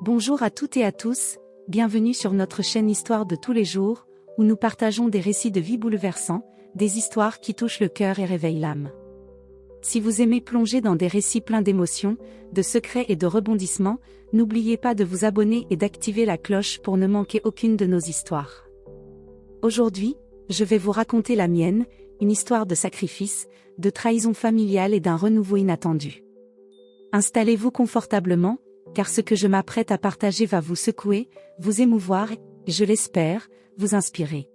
Bonjour à toutes et à tous, bienvenue sur notre chaîne Histoire de tous les jours, où nous partageons des récits de vie bouleversants, des histoires qui touchent le cœur et réveillent l'âme. Si vous aimez plonger dans des récits pleins d'émotions, de secrets et de rebondissements, n'oubliez pas de vous abonner et d'activer la cloche pour ne manquer aucune de nos histoires. Aujourd'hui, je vais vous raconter la mienne, une histoire de sacrifice, de trahison familiale et d'un renouveau inattendu. Installez-vous confortablement, car ce que je m'apprête à partager va vous secouer, vous émouvoir et, je l'espère, vous inspirer.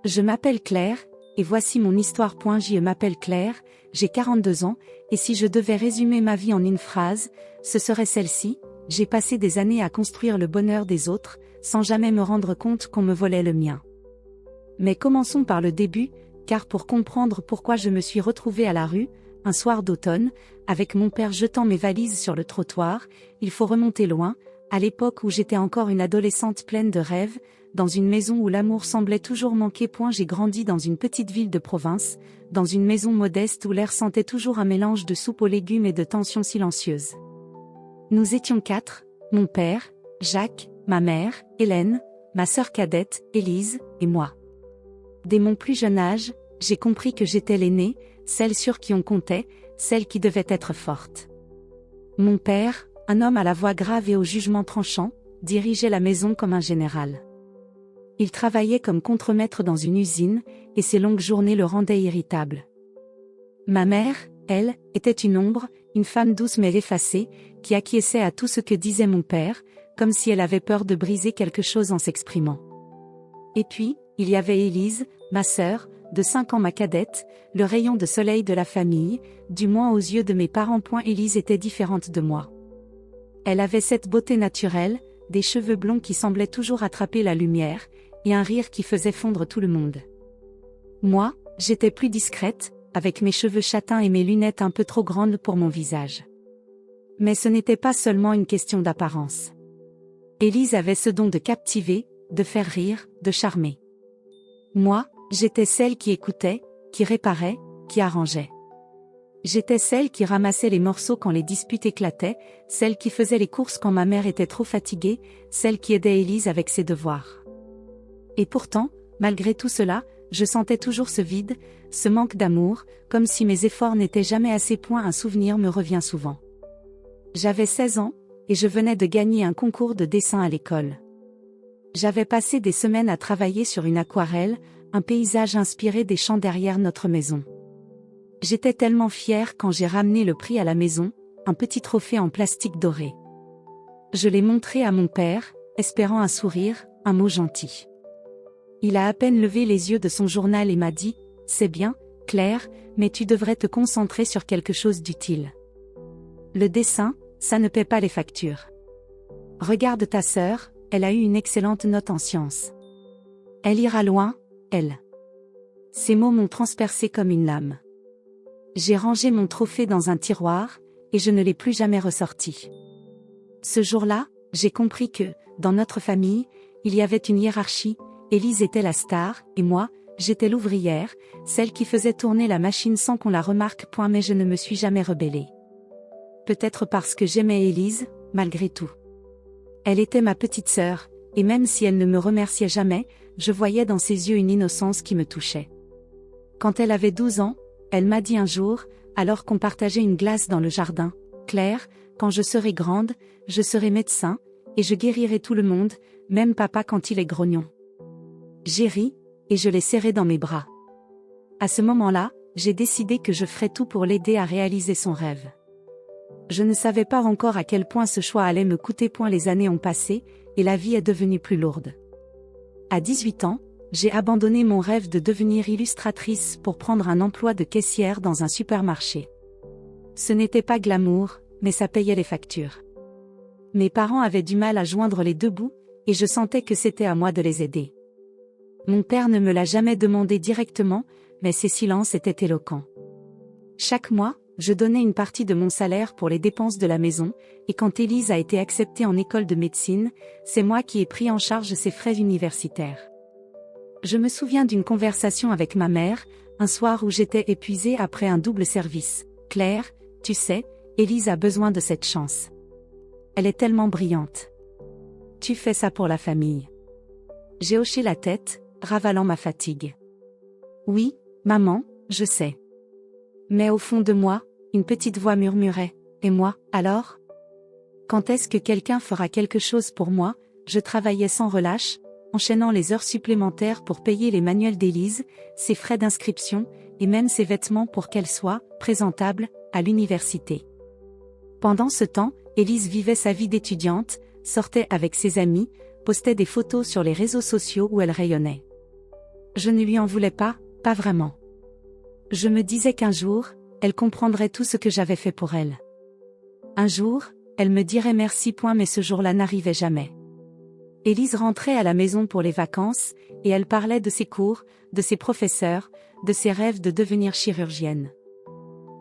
Je m'appelle Claire, et voici mon histoire. Je m'appelle Claire, j'ai 42 ans, et si je devais résumer ma vie en une phrase, ce serait celle-ci: j'ai passé des années à construire le bonheur des autres, sans jamais me rendre compte qu'on me volait le mien. Mais commençons par le début, car pour comprendre pourquoi je me suis retrouvée à la rue, un soir d'automne, avec mon père jetant mes valises sur le trottoir, il faut remonter loin, à l'époque où j'étais encore une adolescente pleine de rêves, dans une maison où l'amour semblait toujours manquer. J'ai grandi dans une petite ville de province, dans une maison modeste où l'air sentait toujours un mélange de soupe aux légumes et de tensions silencieuses. Nous étions 4, mon père, Jacques, ma mère, Hélène, ma sœur cadette, Élise, et moi. Dès mon plus jeune âge, j'ai compris que j'étais l'aînée, celle sur qui on comptait, celle qui devait être forte. Mon père, un homme à la voix grave et au jugement tranchant, dirigeait la maison comme un général. Il travaillait comme contremaître dans une usine, et ses longues journées le rendaient irritable. Ma mère, elle, était une ombre, une femme douce mais effacée, qui acquiesçait à tout ce que disait mon père, comme si elle avait peur de briser quelque chose en s'exprimant. Et puis, il y avait Élise, ma sœur, de 5 ans, ma cadette, le rayon de soleil de la famille, du moins aux yeux de mes parents. Élise était différente de moi. Elle avait cette beauté naturelle, des cheveux blonds qui semblaient toujours attraper la lumière, et un rire qui faisait fondre tout le monde. Moi, j'étais plus discrète, avec mes cheveux châtains et mes lunettes un peu trop grandes pour mon visage. Mais ce n'était pas seulement une question d'apparence. Élise avait ce don de captiver, de faire rire, de charmer. Moi, j'étais celle qui écoutait, qui réparait, qui arrangeait. J'étais celle qui ramassait les morceaux quand les disputes éclataient, celle qui faisait les courses quand ma mère était trop fatiguée, celle qui aidait Élise avec ses devoirs. Et pourtant, malgré tout cela, je sentais toujours ce vide, ce manque d'amour, comme si mes efforts n'étaient jamais assez. Un souvenir me revient souvent. J'avais 16 ans, et je venais de gagner un concours de dessin à l'école. J'avais passé des semaines à travailler sur une aquarelle, un paysage inspiré des champs derrière notre maison. J'étais tellement fière quand j'ai ramené le prix à la maison, un petit trophée en plastique doré. Je l'ai montré à mon père, espérant un sourire, un mot gentil. Il a à peine levé les yeux de son journal et m'a dit: « C'est bien, Claire, mais tu devrais te concentrer sur quelque chose d'utile. Le dessin, ça ne paie pas les factures. Regarde ta sœur, elle a eu une excellente note en sciences. Elle ira loin, elle. » Ces mots m'ont transpercé comme une lame. J'ai rangé mon trophée dans un tiroir, et je ne l'ai plus jamais ressorti. Ce jour-là, j'ai compris que, dans notre famille, il y avait une hiérarchie. Élise était la star, et moi, j'étais l'ouvrière, celle qui faisait tourner la machine sans qu'on la remarque. Mais je ne me suis jamais rebellée. Peut-être parce que j'aimais Élise, malgré tout. Elle était ma petite sœur, et même si elle ne me remerciait jamais, je voyais dans ses yeux une innocence qui me touchait. Quand elle avait 12 ans, elle m'a dit un jour, alors qu'on partageait une glace dans le jardin: « Claire, quand je serai grande, je serai médecin, et je guérirai tout le monde, même papa quand il est grognon. » J'ai ri, et je l'ai serré dans mes bras. À ce moment-là, j'ai décidé que je ferais tout pour l'aider à réaliser son rêve. Je ne savais pas encore à quel point ce choix allait me coûter. Les années ont passé, et la vie est devenue plus lourde. À 18 ans, j'ai abandonné mon rêve de devenir illustratrice pour prendre un emploi de caissière dans un supermarché. Ce n'était pas glamour, mais ça payait les factures. Mes parents avaient du mal à joindre les deux bouts, et je sentais que c'était à moi de les aider. Mon père ne me l'a jamais demandé directement, mais ses silences étaient éloquents. Chaque mois, je donnais une partie de mon salaire pour les dépenses de la maison, et quand Élise a été acceptée en école de médecine, c'est moi qui ai pris en charge ses frais universitaires. Je me souviens d'une conversation avec ma mère, un soir où j'étais épuisée après un double service. « Claire, tu sais, Élise a besoin de cette chance. Elle est tellement brillante. tu fais ça pour la famille. J'ai hoché la tête, ravalant ma fatigue. Oui, maman, je sais. Mais au fond de moi, une petite voix murmurait, et moi, alors? Quand est-ce que quelqu'un fera quelque chose pour moi? Je travaillais sans relâche, enchaînant les heures supplémentaires pour payer les manuels d'Élise, ses frais d'inscription, et même ses vêtements pour qu'elle soit présentable à l'université. Pendant ce temps, Élise vivait sa vie d'étudiante, sortait avec ses amis, postait des photos sur les réseaux sociaux où elle rayonnait. Je ne lui en voulais pas vraiment. Je me disais qu'un jour, elle comprendrait tout ce que j'avais fait pour elle. Un jour, elle me dirait merci. Mais ce jour-là n'arrivait jamais. Élise rentrait à la maison pour les vacances, et elle parlait de ses cours, de ses professeurs, de ses rêves de devenir chirurgienne.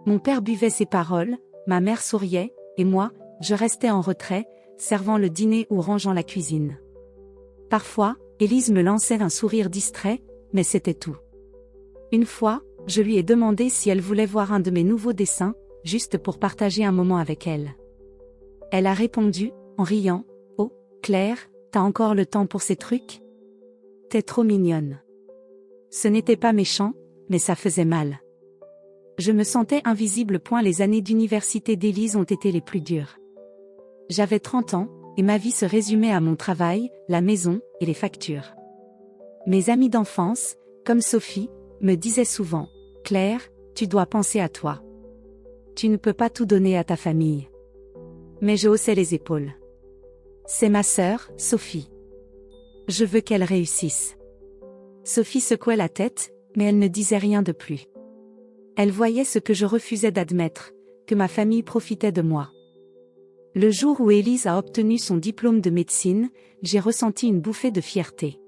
Mon père buvait ses paroles, ma mère souriait, et moi, je restais en retrait, servant le dîner ou rangeant la cuisine. Parfois, Élise me lançait un sourire distrait, mais c'était tout. Une fois, je lui ai demandé si elle voulait voir un de mes nouveaux dessins, juste pour partager un moment avec elle. Elle a répondu, en riant, « Oh, Claire, t'as encore le temps pour ces trucs? T'es trop mignonne. » Ce n'était pas méchant, mais ça faisait mal. Je me sentais invisible. Les années d'université d'Élise ont été les plus dures. J'avais 30 ans, et ma vie se résumait à mon travail, la maison, et les factures. Mes amis d'enfance, comme Sophie, me disaient souvent, « Claire, tu dois penser à toi. Tu ne peux pas tout donner à ta famille. » Mais je haussais les épaules. C'est ma sœur, Sophie. Je veux qu'elle réussisse. Sophie secouait la tête, mais elle ne disait rien de plus. Elle voyait ce que je refusais d'admettre, que ma famille profitait de moi. Le jour où Élise a obtenu son diplôme de médecine, j'ai ressenti une bouffée de fierté.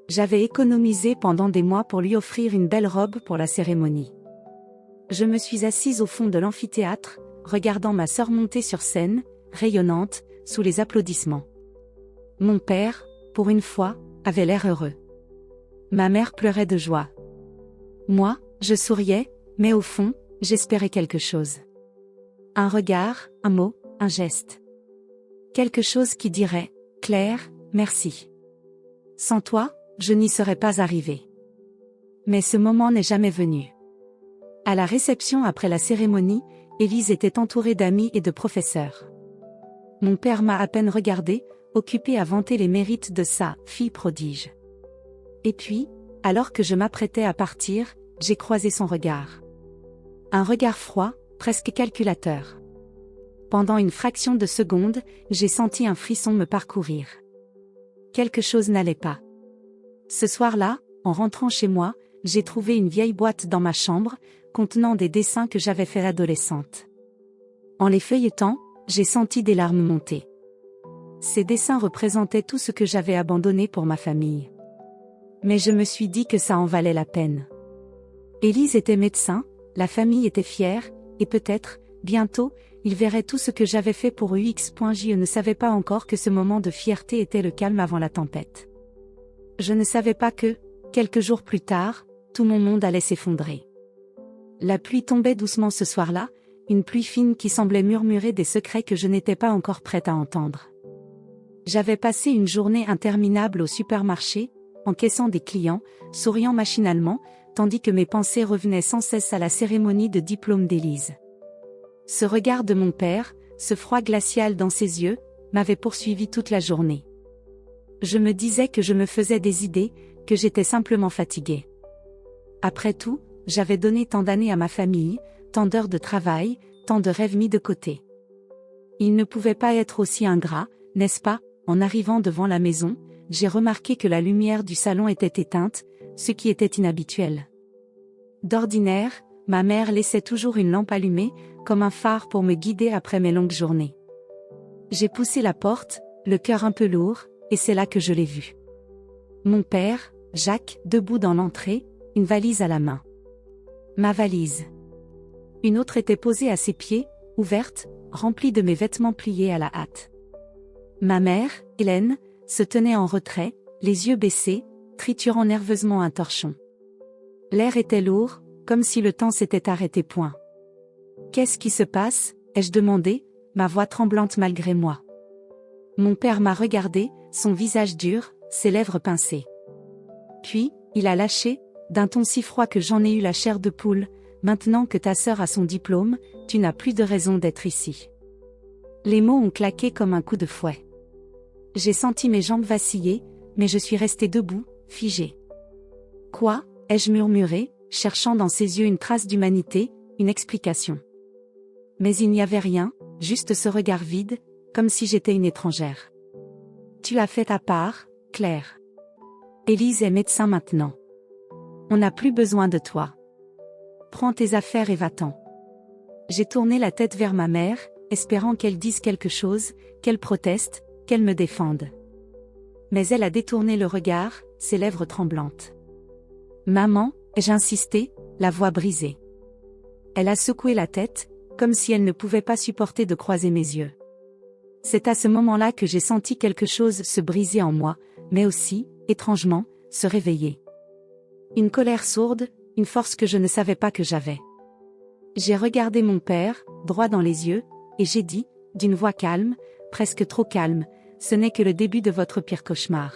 J'avais économisé pendant des mois pour lui offrir une belle robe pour la cérémonie. Je me suis assise au fond de l'amphithéâtre, regardant ma sœur monter sur scène, rayonnante, sous les applaudissements. Mon père, pour une fois, avait l'air heureux. Ma mère pleurait de joie. Moi, je souriais, mais au fond, j'espérais quelque chose. Un regard, un mot, un geste. Quelque chose qui dirait, « Claire, merci. Sans toi, je n'y serais pas arrivée. » Mais ce moment n'est jamais venu. À la réception après la cérémonie, Élise était entourée d'amis et de professeurs. Mon père m'a à peine regardé, occupé à vanter les mérites de sa fille prodige. Et puis, alors que je m'apprêtais à partir, j'ai croisé son regard. Un regard froid, presque calculateur. Pendant une fraction de seconde, j'ai senti un frisson me parcourir. Quelque chose n'allait pas. Ce soir-là, en rentrant chez moi, j'ai trouvé une vieille boîte dans ma chambre, contenant des dessins que j'avais faits adolescente. En les feuilletant, j'ai senti des larmes monter. Ces dessins représentaient tout ce que j'avais abandonné pour ma famille. Mais je me suis dit que ça en valait la peine. Élise était médecin, la famille était fière, et peut-être, bientôt, il verrait tout ce que j'avais fait pour eux. Je ne savais pas encore que ce moment de fierté était le calme avant la tempête. Je ne savais pas que, quelques jours plus tard, tout mon monde allait s'effondrer. La pluie tombait doucement ce soir-là, une pluie fine qui semblait murmurer des secrets que je n'étais pas encore prête à entendre. J'avais passé une journée interminable au supermarché, encaissant des clients, souriant machinalement, tandis que mes pensées revenaient sans cesse à la cérémonie de diplôme d'Élise. Ce regard de mon père, ce froid glacial dans ses yeux, m'avait poursuivi toute la journée. Je me disais que je me faisais des idées, que j'étais simplement fatiguée. Après tout, j'avais donné tant d'années à ma famille, tant d'heures de travail, tant de rêves mis de côté. Il ne pouvait pas être aussi ingrat, n'est-ce pas? En arrivant devant la maison, j'ai remarqué que la lumière du salon était éteinte, ce qui était inhabituel. D'ordinaire, ma mère laissait toujours une lampe allumée, comme un phare pour me guider après mes longues journées. J'ai poussé la porte, le cœur un peu lourd, et c'est là que je l'ai vu. Mon père, Jacques, debout dans l'entrée, une valise à la main. Ma valise. Une autre était posée à ses pieds, ouverte, remplie de mes vêtements pliés à la hâte. Ma mère, Hélène, se tenait en retrait, les yeux baissés, triturant nerveusement un torchon. L'air était lourd, comme si le temps s'était arrêté. Qu'est-ce qui se passe? Ai-je demandé, ma voix tremblante malgré moi. Mon père m'a regardé, son visage dur, ses lèvres pincées. Puis, il a lâché, d'un ton si froid que j'en ai eu la chair de poule, maintenant que ta sœur a son diplôme, tu n'as plus de raison d'être ici. Les mots ont claqué comme un coup de fouet. J'ai senti mes jambes vaciller, mais je suis restée debout, figée. Quoi, ai-je murmuré, cherchant dans ses yeux une trace d'humanité, une explication. Mais il n'y avait rien, juste ce regard vide, comme si j'étais une étrangère. Tu as fait ta part, Claire. Élise est médecin maintenant. On n'a plus besoin de toi. Prends tes affaires et va-t'en. J'ai tourné la tête vers ma mère, espérant qu'elle dise quelque chose, qu'elle proteste, qu'elle me défende. Mais elle a détourné le regard, ses lèvres tremblantes. Maman, ai-je insisté, la voix brisée. Elle a secoué la tête, comme si elle ne pouvait pas supporter de croiser mes yeux. C'est à ce moment-là que j'ai senti quelque chose se briser en moi, mais aussi, étrangement, se réveiller. Une colère sourde, une force que je ne savais pas que j'avais. J'ai regardé mon père, droit dans les yeux, et j'ai dit, d'une voix calme, presque trop calme, ce n'est que le début de votre pire cauchemar.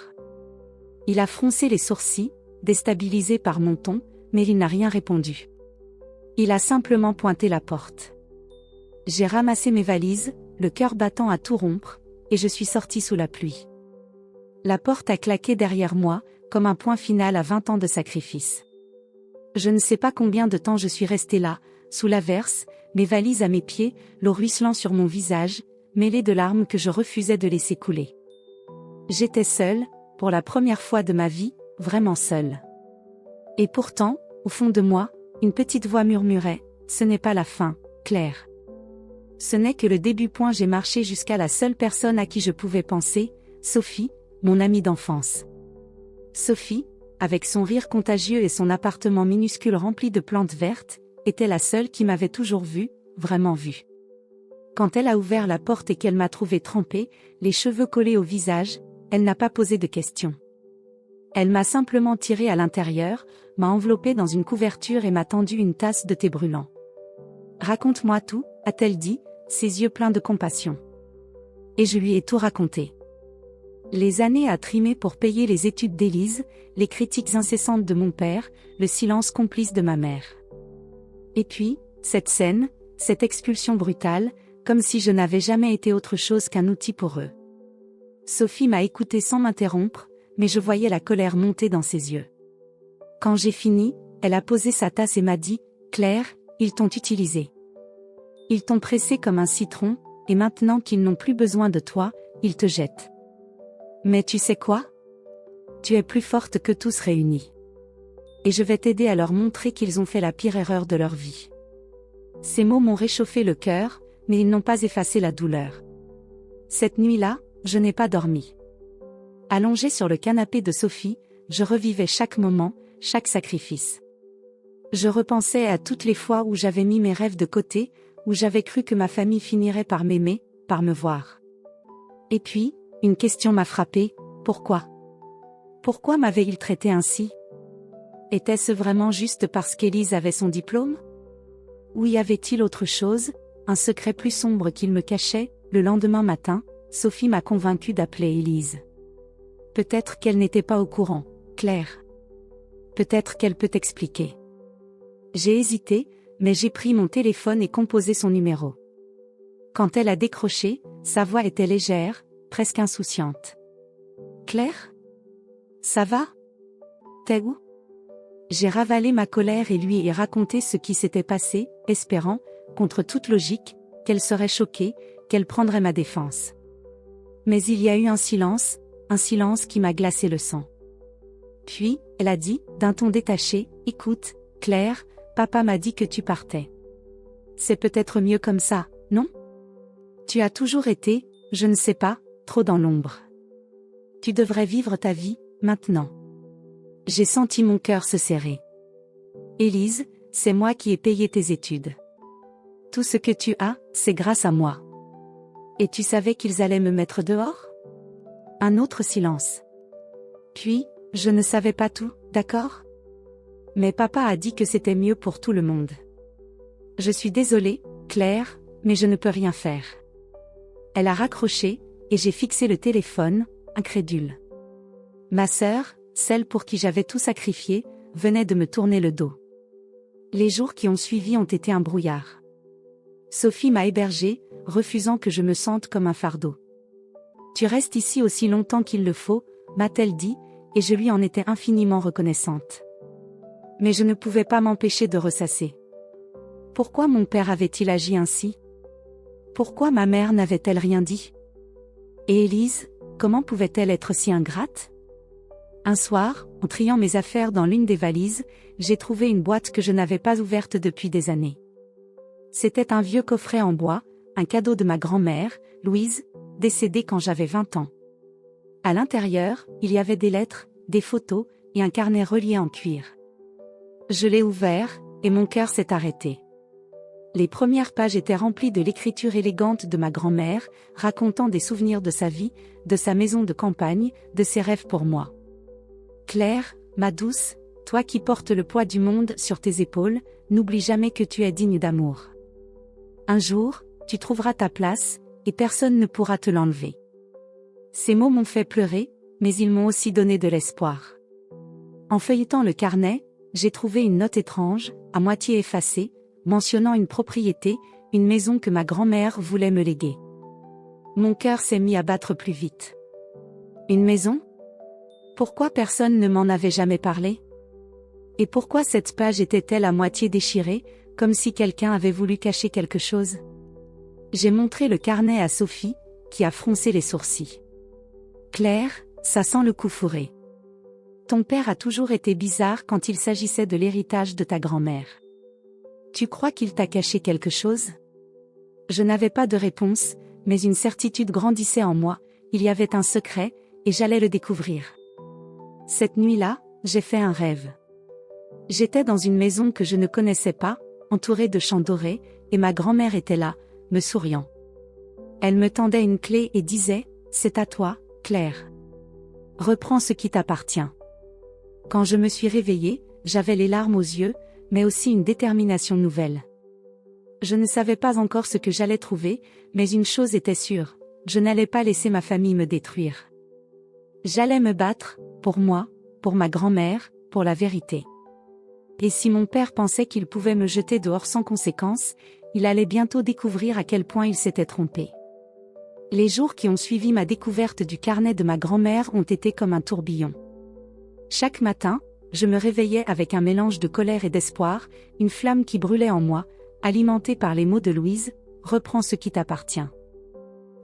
Il a froncé les sourcils, déstabilisé par mon ton, mais il n'a rien répondu. Il a simplement pointé la porte. J'ai ramassé mes valises, le cœur battant à tout rompre, et je suis sortie sous la pluie. La porte a claqué derrière moi, comme un point final à 20 ans de sacrifice. Je ne sais pas combien de temps je suis restée là, sous l'averse, mes valises à mes pieds, l'eau ruisselant sur mon visage, mêlée de larmes que je refusais de laisser couler. J'étais seule, pour la première fois de ma vie, vraiment seule. Et pourtant, au fond de moi, une petite voix murmurait, « Ce n'est pas la fin, Claire. » Ce n'est que le début. J'ai marché jusqu'à la seule personne à qui je pouvais penser, Sophie, mon amie d'enfance. Sophie, avec son rire contagieux et son appartement minuscule rempli de plantes vertes, était la seule qui m'avait toujours vue, vraiment vue. Quand elle a ouvert la porte et qu'elle m'a trouvée trempée, les cheveux collés au visage, elle n'a pas posé de questions. Elle m'a simplement tirée à l'intérieur, m'a enveloppée dans une couverture et m'a tendu une tasse de thé brûlant. « Raconte-moi tout », a-t-elle dit, ses yeux pleins de compassion. Et je lui ai tout raconté. Les années à trimer pour payer les études d'Élise, les critiques incessantes de mon père, le silence complice de ma mère. Et puis, cette scène, cette expulsion brutale, comme si je n'avais jamais été autre chose qu'un outil pour eux. Sophie m'a écoutée sans m'interrompre, mais je voyais la colère monter dans ses yeux. Quand j'ai fini, elle a posé sa tasse et m'a dit, « Claire, ils t'ont utilisée. Ils t'ont pressée comme un citron, et maintenant qu'ils n'ont plus besoin de toi, ils te jettent. Mais tu sais quoi? Tu es plus forte que tous réunis. Et je vais t'aider à leur montrer qu'ils ont fait la pire erreur de leur vie. » Ces mots m'ont réchauffé le cœur, mais ils n'ont pas effacé la douleur. Cette nuit-là, je n'ai pas dormi. Allongée sur le canapé de Sophie, je revivais chaque moment, chaque sacrifice. Je repensais à toutes les fois où j'avais mis mes rêves de côté, où j'avais cru que ma famille finirait par m'aimer, par me voir. Et puis, une question m'a frappée, pourquoi? Pourquoi m'avait-il traité ainsi? Était-ce vraiment juste parce qu'Élise avait son diplôme? Ou y avait-il autre chose, un secret plus sombre qu'il me cachait? Le lendemain matin, Sophie m'a convaincue d'appeler Élise. Peut-être qu'elle n'était pas au courant, Claire. Peut-être qu'elle peut t'expliquer. J'ai hésité, mais j'ai pris mon téléphone et composé son numéro. Quand elle a décroché, sa voix était légère, presque insouciante. « Claire? Ça va? T'es où ?» J'ai ravalé ma colère et lui ai raconté ce qui s'était passé, espérant, contre toute logique, qu'elle serait choquée, qu'elle prendrait ma défense. Mais il y a eu un silence qui m'a glacé le sang. Puis, elle a dit, d'un ton détaché, « Écoute, Claire, papa m'a dit que tu partais. C'est peut-être mieux comme ça, non? Tu as toujours été, je ne sais pas, trop dans l'ombre. Tu devrais vivre ta vie, maintenant. » J'ai senti mon cœur se serrer. « Élise, c'est moi qui ai payé tes études. Tout ce que tu as, c'est grâce à moi. Et tu savais qu'ils allaient me mettre dehors? » Un autre silence. Puis, je ne savais pas tout, d'accord? Mais papa a dit que c'était mieux pour tout le monde. Je suis désolée, Claire, mais je ne peux rien faire. Elle a raccroché, et j'ai fixé le téléphone, incrédule. Ma sœur, celle pour qui j'avais tout sacrifié, venait de me tourner le dos. Les jours qui ont suivi ont été un brouillard. Sophie m'a hébergée, refusant que je me sente comme un fardeau. Tu restes ici aussi longtemps qu'il le faut, m'a-t-elle dit, et je lui en étais infiniment reconnaissante. Mais je ne pouvais pas m'empêcher de ressasser. Pourquoi mon père avait-il agi ainsi? Pourquoi ma mère n'avait-elle rien dit? Et Élise, comment pouvait-elle être si ingrate? Un soir, en triant mes affaires dans l'une des valises, j'ai trouvé une boîte que je n'avais pas ouverte depuis des années. C'était un vieux coffret en bois, un cadeau de ma grand-mère, Louise, décédée quand j'avais 20 ans. À l'intérieur, il y avait des lettres, des photos, et un carnet relié en cuir. Je l'ai ouvert, et mon cœur s'est arrêté. Les premières pages étaient remplies de l'écriture élégante de ma grand-mère, racontant des souvenirs de sa vie, de sa maison de campagne, de ses rêves pour moi. Claire, ma douce, toi qui portes le poids du monde sur tes épaules, n'oublie jamais que tu es digne d'amour. Un jour, tu trouveras ta place, et personne ne pourra te l'enlever. Ces mots m'ont fait pleurer, mais ils m'ont aussi donné de l'espoir. En feuilletant le carnet, j'ai trouvé une note étrange, à moitié effacée, mentionnant une propriété, une maison que ma grand-mère voulait me léguer. Mon cœur s'est mis à battre plus vite. Une maison? Pourquoi personne ne m'en avait jamais parlé? Et pourquoi cette page était-elle à moitié déchirée, comme si quelqu'un avait voulu cacher quelque chose? J'ai montré le carnet à Sophie, qui a froncé les sourcils. Claire, ça sent le coup fourré. Ton père a toujours été bizarre quand il s'agissait de l'héritage de ta grand-mère. Tu crois qu'il t'a caché quelque chose? Je n'avais pas de réponse, mais une certitude grandissait en moi, il y avait un secret, et j'allais le découvrir. Cette nuit-là, j'ai fait un rêve. J'étais dans une maison que je ne connaissais pas, entourée de champs dorés, et ma grand-mère était là, me souriant. Elle me tendait une clé et disait, « C'est à toi, Claire. Reprends ce qui t'appartient. » Quand je me suis réveillée, j'avais les larmes aux yeux, mais aussi une détermination nouvelle. Je ne savais pas encore ce que j'allais trouver, mais une chose était sûre, je n'allais pas laisser ma famille me détruire. J'allais me battre, pour moi, pour ma grand-mère, pour la vérité. Et si mon père pensait qu'il pouvait me jeter dehors sans conséquence, il allait bientôt découvrir à quel point il s'était trompé. Les jours qui ont suivi ma découverte du carnet de ma grand-mère ont été comme un tourbillon. Chaque matin, je me réveillais avec un mélange de colère et d'espoir, une flamme qui brûlait en moi, alimentée par les mots de Louise, « Reprends ce qui t'appartient ».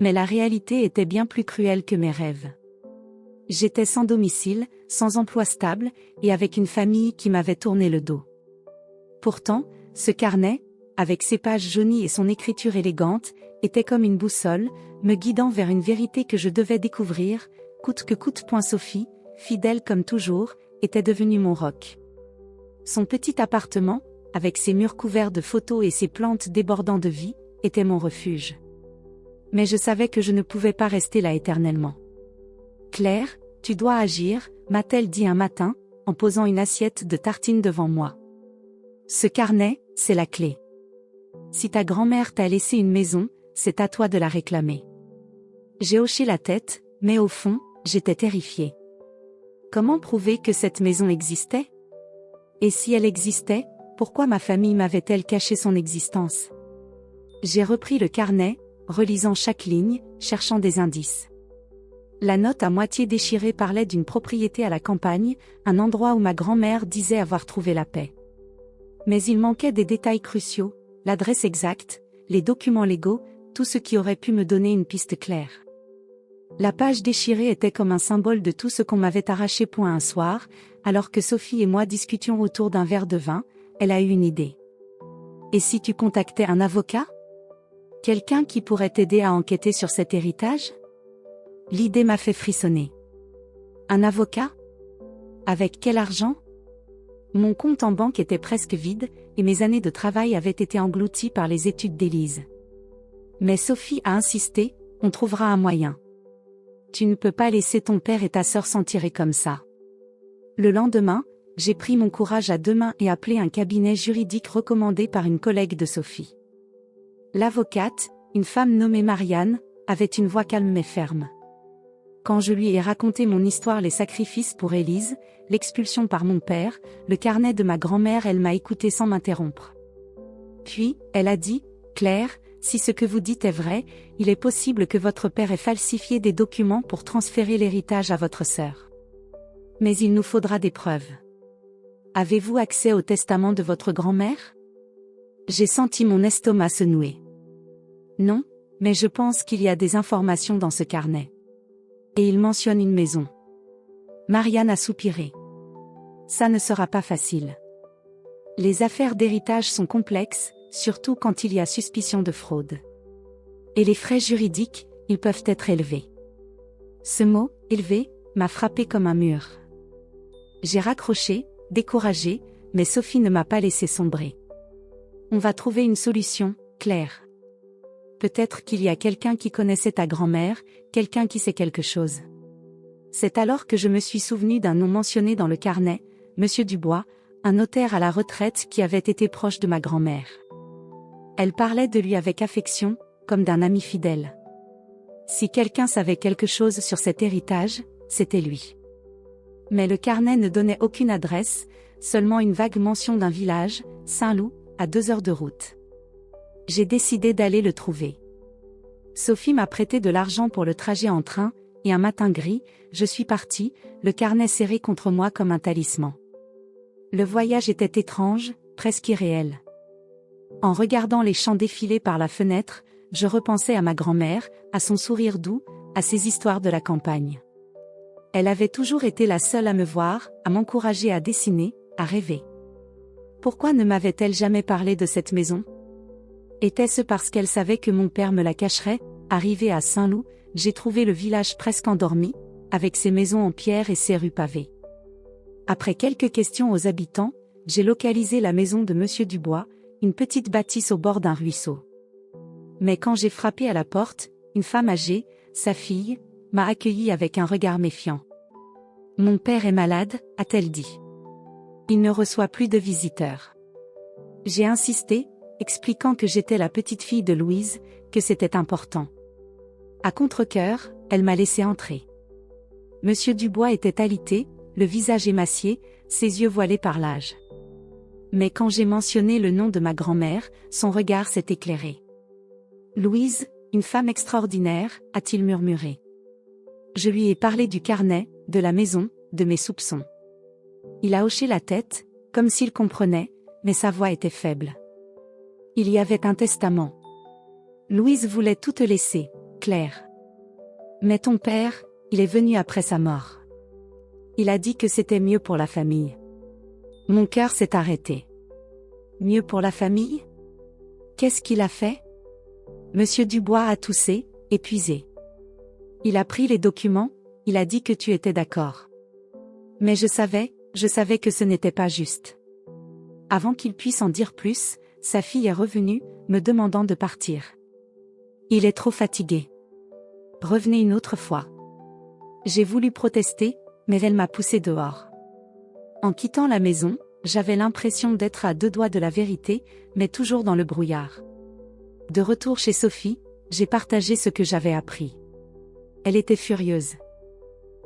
Mais la réalité était bien plus cruelle que mes rêves. J'étais sans domicile, sans emploi stable, et avec une famille qui m'avait tourné le dos. Pourtant, ce carnet, avec ses pages jaunies et son écriture élégante, était comme une boussole, me guidant vers une vérité que je devais découvrir, coûte que coûte. Sophie, fidèle comme toujours, était devenue mon roc. Son petit appartement, avec ses murs couverts de photos et ses plantes débordant de vie, était mon refuge. Mais je savais que je ne pouvais pas rester là éternellement. Claire, tu dois agir, m'a-t-elle dit un matin, en posant une assiette de tartines devant moi. Ce carnet, c'est la clé. Si ta grand-mère t'a laissé une maison, c'est à toi de la réclamer. J'ai hoché la tête, mais au fond, j'étais terrifiée. Comment prouver que cette maison existait? Et si elle existait, pourquoi ma famille m'avait-elle caché son existence? J'ai repris le carnet, relisant chaque ligne, cherchant des indices. La note à moitié déchirée parlait d'une propriété à la campagne, un endroit où ma grand-mère disait avoir trouvé la paix. Mais il manquait des détails cruciaux, l'adresse exacte, les documents légaux, tout ce qui aurait pu me donner une piste claire. La page déchirée était comme un symbole de tout ce qu'on m'avait arraché. Un soir, alors que Sophie et moi discutions autour d'un verre de vin, elle a eu une idée. Et si tu contactais un avocat? Quelqu'un qui pourrait t'aider à enquêter sur cet héritage? L'idée m'a fait frissonner. Un avocat? Avec quel argent? Mon compte en banque était presque vide, et mes années de travail avaient été englouties par les études d'Élise. Mais Sophie a insisté, on trouvera un moyen. Tu ne peux pas laisser ton père et ta sœur s'en tirer comme ça. Le lendemain, j'ai pris mon courage à deux mains et appelé un cabinet juridique recommandé par une collègue de Sophie. L'avocate, une femme nommée Marianne, avait une voix calme mais ferme. Quand je lui ai raconté mon histoire, les sacrifices pour Élise, l'expulsion par mon père, le carnet de ma grand-mère, elle m'a écouté sans m'interrompre. Puis, elle a dit, « Claire, si ce que vous dites est vrai, il est possible que votre père ait falsifié des documents pour transférer l'héritage à votre sœur. Mais il nous faudra des preuves. Avez-vous accès au testament de votre grand-mère » J'ai senti mon estomac se nouer. Non, mais je pense qu'il y a des informations dans ce carnet. Et il mentionne une maison. Marianne a soupiré. Ça ne sera pas facile. Les affaires d'héritage sont complexes, surtout quand il y a suspicion de fraude. Et les frais juridiques, ils peuvent être élevés. Ce mot, élevé, m'a frappé comme un mur. J'ai raccroché, découragé, mais Sophie ne m'a pas laissé sombrer. On va trouver une solution, Claire. Peut-être qu'il y a quelqu'un qui connaissait ta grand-mère, quelqu'un qui sait quelque chose. C'est alors que je me suis souvenu d'un nom mentionné dans le carnet, Monsieur Dubois, un notaire à la retraite qui avait été proche de ma grand-mère. Elle parlait de lui avec affection, comme d'un ami fidèle. Si quelqu'un savait quelque chose sur cet héritage, c'était lui. Mais le carnet ne donnait aucune adresse, seulement une vague mention d'un village, Saint-Loup, à 2 heures de route. J'ai décidé d'aller le trouver. Sophie m'a prêté de l'argent pour le trajet en train, et un matin gris, je suis partie, le carnet serré contre moi comme un talisman. Le voyage était étrange, presque irréel. En regardant les champs défiler par la fenêtre, je repensais à ma grand-mère, à son sourire doux, à ses histoires de la campagne. Elle avait toujours été la seule à me voir, à m'encourager à dessiner, à rêver. Pourquoi ne m'avait-elle jamais parlé de cette maison ? Était-ce parce qu'elle savait que mon père me la cacherait ? Arrivé à Saint-Loup, j'ai trouvé le village presque endormi, avec ses maisons en pierre et ses rues pavées. Après quelques questions aux habitants, j'ai localisé la maison de Monsieur Dubois, une petite bâtisse au bord d'un ruisseau. Mais quand j'ai frappé à la porte, une femme âgée, sa fille, m'a accueilli avec un regard méfiant. « Mon père est malade », a-t-elle dit. « Il ne reçoit plus de visiteurs. » J'ai insisté, expliquant que j'étais la petite fille de Louise, que c'était important. À contre-cœur, elle m'a laissé entrer. Monsieur Dubois était alité, le visage émacié, ses yeux voilés par l'âge. Mais quand j'ai mentionné le nom de ma grand-mère, son regard s'est éclairé. « Louise, une femme extraordinaire », a-t-il murmuré. Je lui ai parlé du carnet, de la maison, de mes soupçons. Il a hoché la tête, comme s'il comprenait, mais sa voix était faible. Il y avait un testament. Louise voulait tout te laisser, Claire. Mais ton père, il est venu après sa mort. Il a dit que c'était mieux pour la famille. Mon cœur s'est arrêté. Mieux pour la famille ? Qu'est-ce qu'il a fait ? Monsieur Dubois a toussé, épuisé. Il a pris les documents, il a dit que tu étais d'accord. Mais je savais que ce n'était pas juste. Avant qu'il puisse en dire plus, sa fille est revenue, me demandant de partir. Il est trop fatigué. Revenez une autre fois. J'ai voulu protester, mais elle m'a poussé dehors. En quittant la maison, j'avais l'impression d'être à 2 doigts de la vérité, mais toujours dans le brouillard. De retour chez Sophie, j'ai partagé ce que j'avais appris. Elle était furieuse.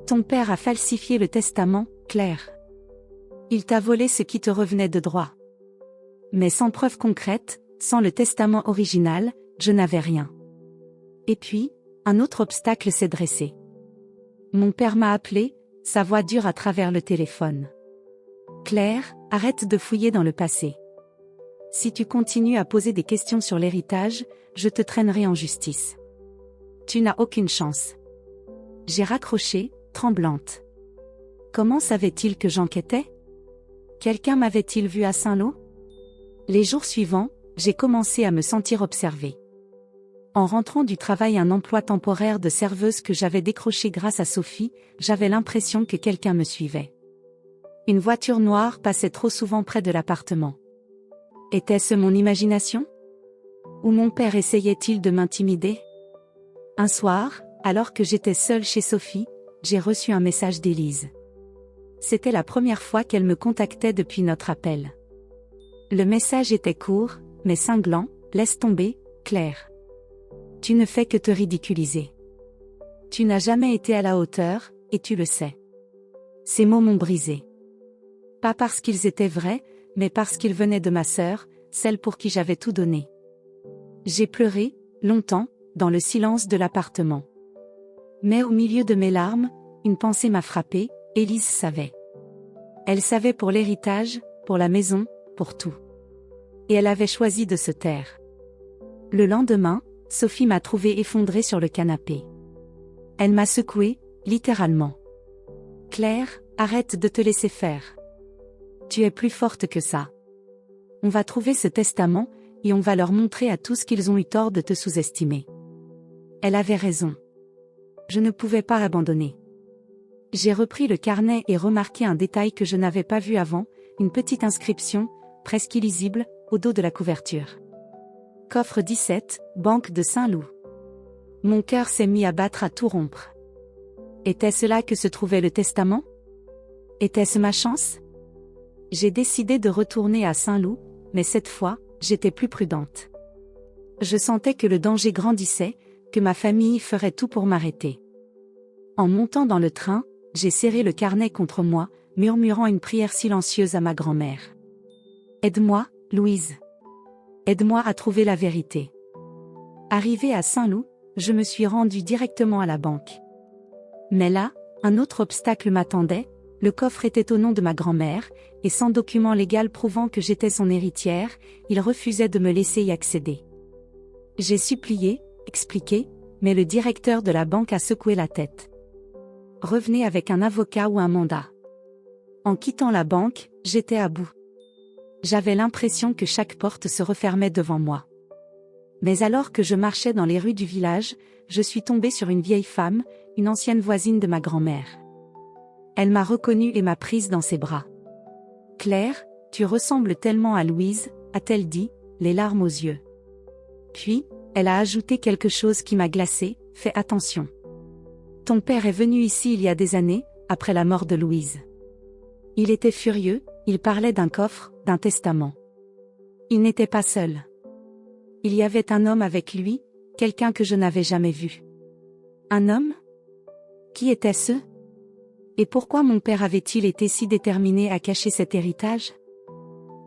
Ton père a falsifié le testament, Claire. Il t'a volé ce qui te revenait de droit. Mais sans preuve concrète, sans le testament original, je n'avais rien. Et puis, un autre obstacle s'est dressé. Mon père m'a appelé, sa voix dure à travers le téléphone. Claire, arrête de fouiller dans le passé. Si tu continues à poser des questions sur l'héritage, je te traînerai en justice. Tu n'as aucune chance. J'ai raccroché, tremblante. Comment savait-il que j'enquêtais ? Quelqu'un m'avait-il vu à Saint-Lô ? Les jours suivants, j'ai commencé à me sentir observée. En rentrant du travail, un emploi temporaire de serveuse que j'avais décroché grâce à Sophie, j'avais l'impression que quelqu'un me suivait. Une voiture noire passait trop souvent près de l'appartement. Était-ce mon imagination ? Ou mon père essayait-il de m'intimider ? Un soir, alors que j'étais seule chez Sophie, j'ai reçu un message d'Élise. C'était la première fois qu'elle me contactait depuis notre appel. Le message était court, mais cinglant, « Laisse tomber, Claire. Tu ne fais que te ridiculiser. Tu n'as jamais été à la hauteur, et tu le sais. Ces mots m'ont brisé. Pas parce qu'ils étaient vrais, mais parce qu'ils venaient de ma sœur, celle pour qui j'avais tout donné. J'ai pleuré, longtemps, dans le silence de l'appartement. Mais au milieu de mes larmes, une pensée m'a frappée, Élise savait. Elle savait pour l'héritage, pour la maison, pour tout. Et elle avait choisi de se taire. Le lendemain, Sophie m'a trouvée effondrée sur le canapé. Elle m'a secouée, littéralement. Claire, arrête de te laisser faire. Tu es plus forte que ça. On va trouver ce testament, et on va leur montrer à tous qu'ils ont eu tort de te sous-estimer. Elle avait raison. Je ne pouvais pas abandonner. J'ai repris le carnet et remarqué un détail que je n'avais pas vu avant, une petite inscription, presque illisible, au dos de la couverture. Coffre 17, Banque de Saint-Loup. Mon cœur s'est mis à battre à tout rompre. Était-ce là que se trouvait le testament? Était-ce ma chance? J'ai décidé de retourner à Saint-Loup, mais cette fois, j'étais plus prudente. Je sentais que le danger grandissait, que ma famille ferait tout pour m'arrêter. En montant dans le train, j'ai serré le carnet contre moi, murmurant une prière silencieuse à ma grand-mère. Aide-moi, Louise. Aide-moi à trouver la vérité. Arrivée à Saint-Loup, je me suis rendue directement à la banque. Mais là, un autre obstacle m'attendait, le coffre était au nom de ma grand-mère, et sans document légal prouvant que j'étais son héritière, il refusait de me laisser y accéder. J'ai supplié, expliqué, mais le directeur de la banque a secoué la tête. Revenez avec un avocat ou un mandat. En quittant la banque, j'étais à bout. J'avais l'impression que chaque porte se refermait devant moi. Mais alors que je marchais dans les rues du village, je suis tombée sur une vieille femme, une ancienne voisine de ma grand-mère. Elle m'a reconnue et m'a prise dans ses bras. « Claire, tu ressembles tellement à Louise », a-t-elle dit, les larmes aux yeux. Puis, elle a ajouté quelque chose qui m'a glacée, « Fais attention. Ton père est venu ici il y a des années, après la mort de Louise. Il était furieux, il parlait d'un coffre, d'un testament. Il n'était pas seul. Il y avait un homme avec lui, quelqu'un que je n'avais jamais vu. Un homme? Qui était-ce? Et pourquoi mon père avait-il été si déterminé à cacher cet héritage?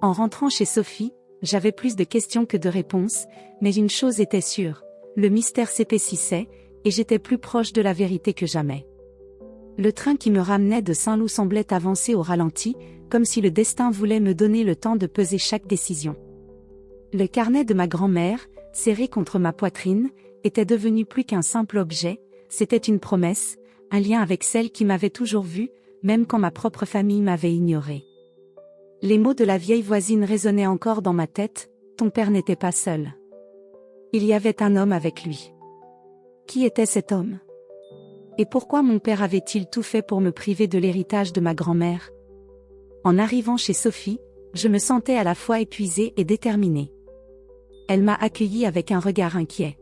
En rentrant chez Sophie, j'avais plus de questions que de réponses, mais une chose était sûre, le mystère s'épaississait, et j'étais plus proche de la vérité que jamais. Le train qui me ramenait de Saint-Loup semblait avancer au ralenti, comme si le destin voulait me donner le temps de peser chaque décision. Le carnet de ma grand-mère, serré contre ma poitrine, était devenu plus qu'un simple objet, c'était une promesse, un lien avec celle qui m'avait toujours vue, même quand ma propre famille m'avait ignorée. Les mots de la vieille voisine résonnaient encore dans ma tête, ton père n'était pas seul. Il y avait un homme avec lui. Qui était cet homme? Et pourquoi mon père avait-il tout fait pour me priver de l'héritage de ma grand-mère? En arrivant chez Sophie, je me sentais à la fois épuisée et déterminée. Elle m'a accueillie avec un regard inquiet.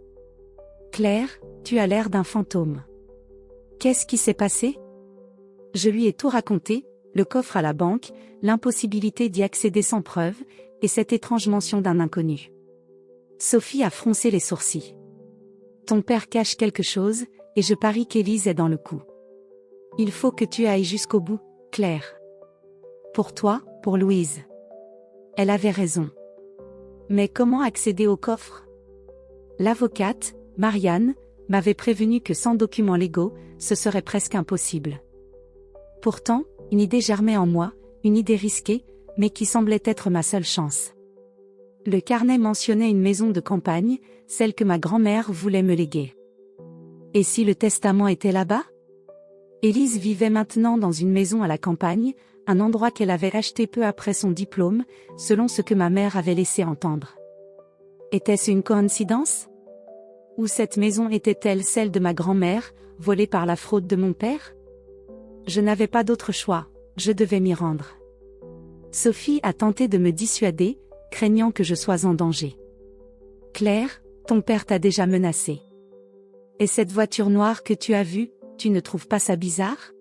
Claire, tu as l'air d'un fantôme. Qu'est-ce qui s'est passé? Je lui ai tout raconté, le coffre à la banque, l'impossibilité d'y accéder sans preuve, et cette étrange mention d'un inconnu. Sophie a froncé les sourcils. Ton père cache quelque chose, et je parie qu'Élise est dans le coup. Il faut que tu ailles jusqu'au bout, Claire. Pour toi, pour Louise. Elle avait raison. Mais comment accéder au coffre? L'avocate, Marianne, m'avait prévenu que sans documents légaux, ce serait presque impossible. Pourtant, une idée germait en moi, une idée risquée, mais qui semblait être ma seule chance. Le carnet mentionnait une maison de campagne, celle que ma grand-mère voulait me léguer. Et si le testament était là-bas? Élise vivait maintenant dans une maison à la campagne, un endroit qu'elle avait acheté peu après son diplôme, selon ce que ma mère avait laissé entendre. Était-ce une coïncidence? Ou cette maison était-elle celle de ma grand-mère, volée par la fraude de mon père? Je n'avais pas d'autre choix, je devais m'y rendre. Sophie a tenté de me dissuader, craignant que je sois en danger. Claire, ton père t'a déjà menacé. Et cette voiture noire que tu as vue, tu ne trouves pas ça bizarre?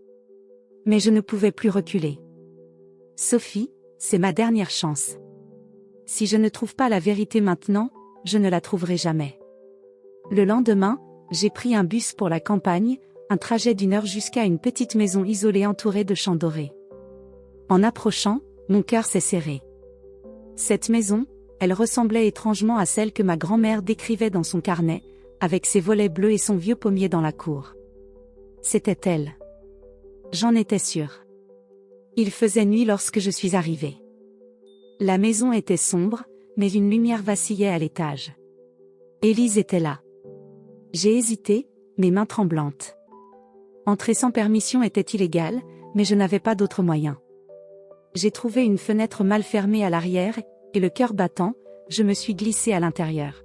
Mais je ne pouvais plus reculer. Sophie, c'est ma dernière chance. Si je ne trouve pas la vérité maintenant, je ne la trouverai jamais. Le lendemain, j'ai pris un bus pour la campagne, un trajet d'1 heure jusqu'à une petite maison isolée entourée de champs dorés. En approchant, mon cœur s'est serré. Cette maison, elle ressemblait étrangement à celle que ma grand-mère décrivait dans son carnet, avec ses volets bleus et son vieux pommier dans la cour. C'était elle. J'en étais sûre. Il faisait nuit lorsque je suis arrivée. La maison était sombre, mais une lumière vacillait à l'étage. Élise était là. J'ai hésité, mes mains tremblantes. Entrer sans permission était illégal, mais je n'avais pas d'autre moyen. J'ai trouvé une fenêtre mal fermée à l'arrière, et le cœur battant, je me suis glissée à l'intérieur.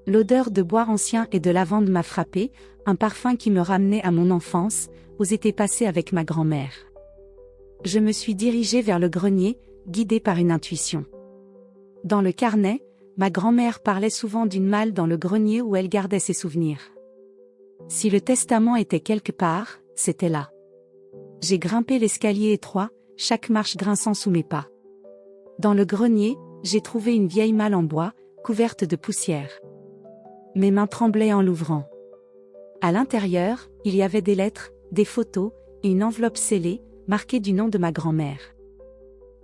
L'odeur de bois ancien et de lavande m'a frappée, un parfum qui me ramenait à mon enfance, aux étés passés avec ma grand-mère. Je me suis dirigée vers le grenier, guidée par une intuition. Dans le carnet, ma grand-mère parlait souvent d'une malle dans le grenier où elle gardait ses souvenirs. Si le testament était quelque part, c'était là. J'ai grimpé l'escalier étroit, chaque marche grinçant sous mes pas. Dans le grenier, j'ai trouvé une vieille malle en bois, couverte de poussière. Mes mains tremblaient en l'ouvrant. À l'intérieur, il y avait des lettres, des photos, et une enveloppe scellée, marquée du nom de ma grand-mère.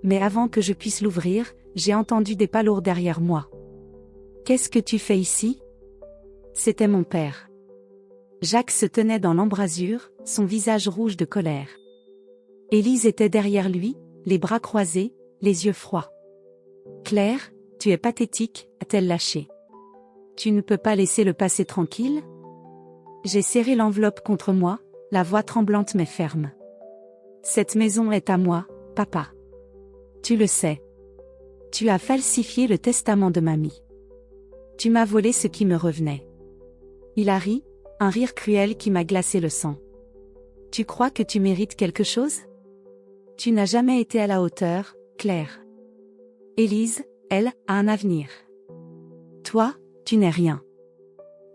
Mais avant que je puisse l'ouvrir, j'ai entendu des pas lourds derrière moi. « Qu'est-ce que tu fais ici ?» C'était mon père. Jacques se tenait dans l'embrasure, son visage rouge de colère. Élise était derrière lui, les bras croisés, les yeux froids. « Claire, tu es pathétique », a-t-elle lâché. « Tu ne peux pas laisser le passé tranquille ?» J'ai serré l'enveloppe contre moi, la voix tremblante mais ferme. « Cette maison est à moi, papa. Tu le sais. Tu as falsifié le testament de mamie. Tu m'as volé ce qui me revenait. » Il a ri, un rire cruel qui m'a glacé le sang. « Tu crois que tu mérites quelque chose ? Tu n'as jamais été à la hauteur, Claire. Élise, elle, a un avenir. Toi, tu n'es rien. »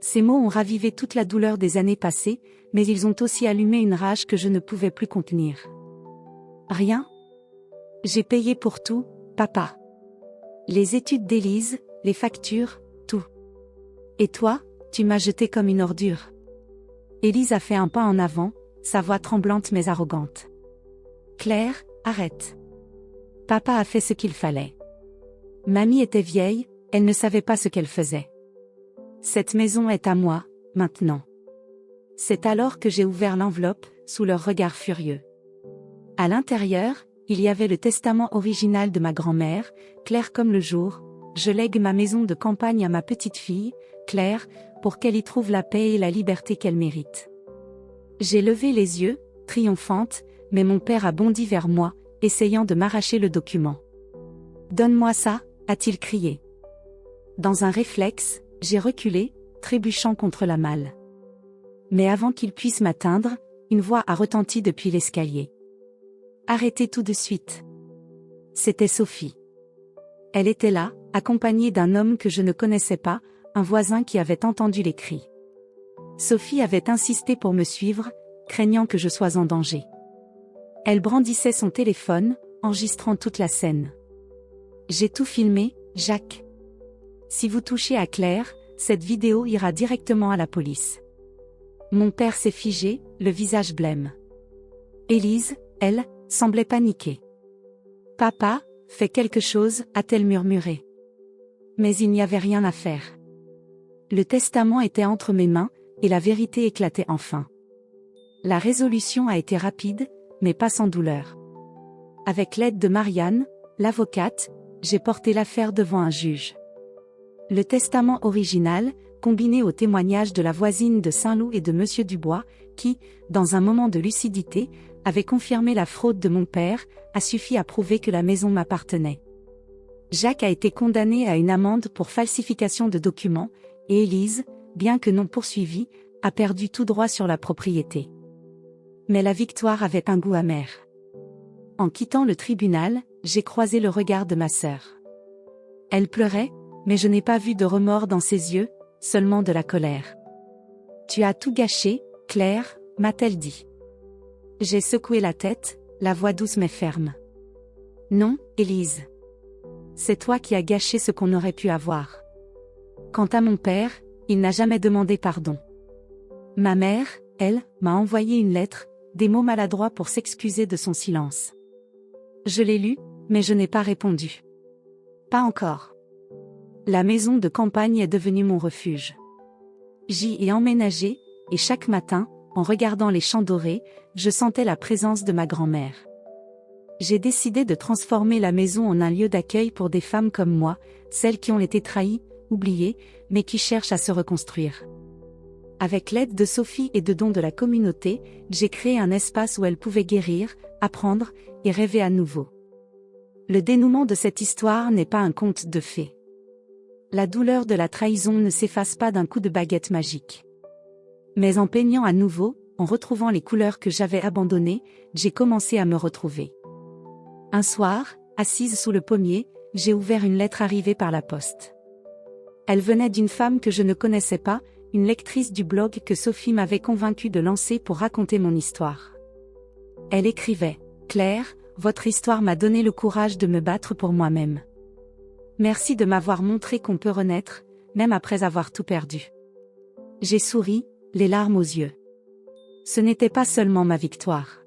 Ces mots ont ravivé toute la douleur des années passées, mais ils ont aussi allumé une rage que je ne pouvais plus contenir. Rien ? J'ai payé pour tout, papa. Les études d'Élise, les factures, tout. Et toi, tu m'as jeté comme une ordure. Élise a fait un pas en avant, sa voix tremblante mais arrogante. Claire, arrête. Papa a fait ce qu'il fallait. Mamie était vieille, elle ne savait pas ce qu'elle faisait. Cette maison est à moi, maintenant. C'est alors que j'ai ouvert l'enveloppe, sous leur regard furieux. À l'intérieur, il y avait le testament original de ma grand-mère, clair comme le jour. Je lègue ma maison de campagne à ma petite fille, Claire, pour qu'elle y trouve la paix et la liberté qu'elle mérite. J'ai levé les yeux, triomphante, mais mon père a bondi vers moi, essayant de m'arracher le document. « Donne-moi ça », a-t-il crié. Dans un réflexe, j'ai reculé, trébuchant contre la malle. Mais avant qu'il puisse m'atteindre, une voix a retenti depuis l'escalier. « Arrêtez tout de suite. » C'était Sophie. Elle était là, accompagnée d'un homme que je ne connaissais pas, un voisin qui avait entendu les cris. Sophie avait insisté pour me suivre, craignant que je sois en danger. Elle brandissait son téléphone, enregistrant toute la scène. « J'ai tout filmé, Jacques. Si vous touchez à Claire, cette vidéo ira directement à la police. » Mon père s'est figé, le visage blême. Élise, elle, semblait paniquée. « Papa, fais quelque chose », a-t-elle murmuré. Mais il n'y avait rien à faire. Le testament était entre mes mains, et la vérité éclatait enfin. La résolution a été rapide, mais pas sans douleur. Avec l'aide de Marianne, l'avocate, j'ai porté l'affaire devant un juge. Le testament original, combiné au témoignage de la voisine de Saint-Loup et de Monsieur Dubois, qui, dans un moment de lucidité, avait confirmé la fraude de mon père, a suffi à prouver que la maison m'appartenait. Jacques a été condamné à une amende pour falsification de documents, et Élise, bien que non poursuivie, a perdu tout droit sur la propriété. Mais la victoire avait un goût amer. En quittant le tribunal, j'ai croisé le regard de ma sœur. Elle pleurait, mais je n'ai pas vu de remords dans ses yeux, seulement de la colère. « Tu as tout gâché, Claire », m'a-t-elle dit. J'ai secoué la tête, la voix douce mais ferme. « Non, Élise. C'est toi qui as gâché ce qu'on aurait pu avoir. Quant à mon père, Il n'a jamais demandé pardon. Ma mère, elle, m'a envoyé une lettre, des mots maladroits pour s'excuser de son silence. Je l'ai lu, mais je n'ai pas répondu. Pas encore. La maison de campagne est devenue mon refuge. J'y ai emménagé, et chaque matin, en regardant les champs dorés, je sentais la présence de ma grand-mère. J'ai décidé de transformer la maison en un lieu d'accueil pour des femmes comme moi, celles qui ont été trahies, oubliées, mais qui cherchent à se reconstruire. Avec l'aide de Sophie et de dons de la communauté, j'ai créé un espace où elles pouvaient guérir, apprendre, et rêver à nouveau. Le dénouement de cette histoire n'est pas un conte de fées. La douleur de la trahison ne s'efface pas d'un coup de baguette magique. Mais en peignant à nouveau, en retrouvant les couleurs que j'avais abandonnées, j'ai commencé à me retrouver. Un soir, assise sous le pommier, j'ai ouvert une lettre arrivée par la poste. Elle venait d'une femme que je ne connaissais pas, une lectrice du blog que Sophie m'avait convaincue de lancer pour raconter mon histoire. Elle écrivait « Claire, votre histoire m'a donné le courage de me battre pour moi-même. Merci de m'avoir montré qu'on peut renaître, même après avoir tout perdu. » J'ai souri, les larmes aux yeux. Ce n'était pas seulement ma victoire.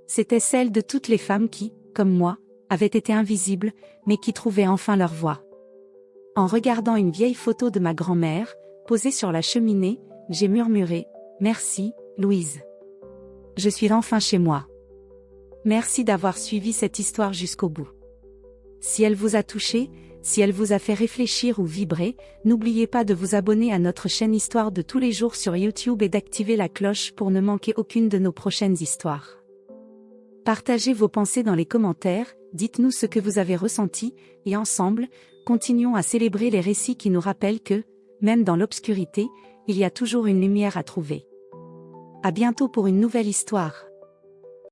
C'était celle de toutes les femmes qui, comme moi, avaient été invisibles, mais qui trouvaient enfin leur voix. En regardant une vieille photo de ma grand-mère, posée sur la cheminée, j'ai murmuré « Merci, Louise. Je suis enfin chez moi. Merci d'avoir suivi cette histoire jusqu'au bout. Si elle vous a touché, si elle vous a fait réfléchir ou vibrer, n'oubliez pas de vous abonner à notre chaîne Histoire de tous les jours sur YouTube et d'activer la cloche pour ne manquer aucune de nos prochaines histoires. Partagez vos pensées dans les commentaires, dites-nous ce que vous avez ressenti, et ensemble, continuons à célébrer les récits qui nous rappellent que, même dans l'obscurité, il y a toujours une lumière à trouver. À bientôt pour une nouvelle histoire.